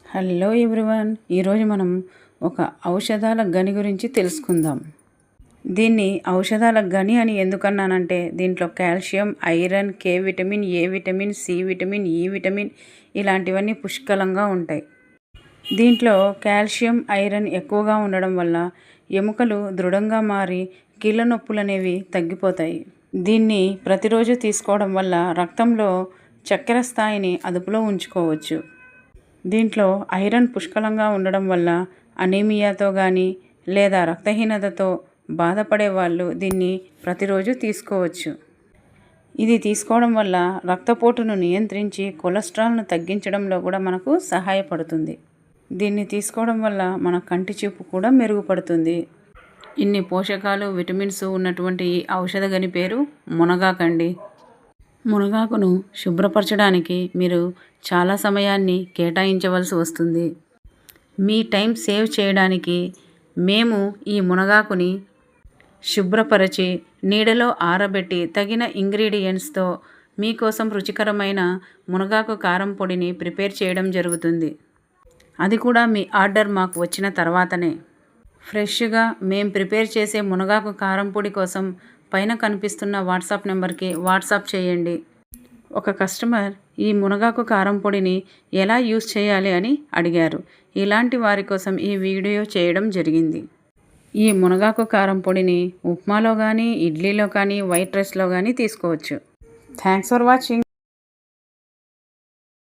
Hello everyone, ఈరోజు మనం ఒక ఔషధాల గని గురించి తెలుసుకుందాం. దీన్ని ఔషధాల గని అని ఎందుకన్నానంటే దీంట్లో calcium, iron, K vitamin, A vitamin, C vitamin, E vitamin ఇలాంటివన్నీ పుష్కలంగా ఉంటాయి. దీంట్లో కాల్షియం, ఐరన్ ఎక్కువగా ఉండడం వల్ల ఎముకలు దృఢంగా మారి కీళ్ళ నొప్పులు అనేవి తగ్గిపోతాయి. దీన్ని ప్రతిరోజు తీసుకోవడం వల్ల రక్తంలో చక్కెర స్థాయిని అదుపులో ఉంచుకోవచ్చు. దీంట్లో ఐరన్ పుష్కలంగా ఉండడం వల్ల అనీమియాతో కానీ లేదా రక్తహీనతతో బాధపడే వాళ్ళు దీన్ని ప్రతిరోజు తీసుకోవచ్చు. ఇది తీసుకోవడం వల్ల రక్తపోటును నియంత్రించి కొలెస్ట్రాల్ను తగ్గించడంలో కూడా మనకు సహాయపడుతుంది. దీన్ని తీసుకోవడం వల్ల మన కంటి చూపు కూడా మెరుగుపడుతుంది. ఇన్ని పోషకాలు, విటమిన్స్ ఉన్నటువంటి ఈ ఔషధ గని పేరు మునగాకండి. మునగాకును శుభ్రపరచడానికి మీరు చాలా సమయాన్ని కేటాయించవలసి వస్తుంది. మీ టైం సేవ్ చేయడానికి మేము ఈ మునగాకుని శుభ్రపరిచి నీడలో ఆరబెట్టి తగిన ఇంగ్రీడియంట్స్తో మీకోసం రుచికరమైన మునగాకు కారం పొడిని ప్రిపేర్ చేయడం జరుగుతుంది. అది కూడా మీ ఆర్డర్ మాకు వచ్చిన తర్వాతనే. ఫ్రెష్గా మేము ప్రిపేర్ చేసే మునగాకు కారం పొడి కోసం పైన కనిపిస్తున్న వాట్సాప్ నెంబర్కి వాట్సాప్ చేయండి. ఒక కస్టమర్ ఈ మునగాకు కారం పొడిని ఎలా యూస్ చేయాలి అని అడిగారు. ఇలాంటి వారి కోసం ఈ వీడియో చేయడం జరిగింది. ఈ మునగాకు కారం పొడిని ఉప్మాలో కానీ, ఇడ్లీలో కానీ, వైట్ రైస్లో కానీ తీసుకోవచ్చు. Thanks for watching.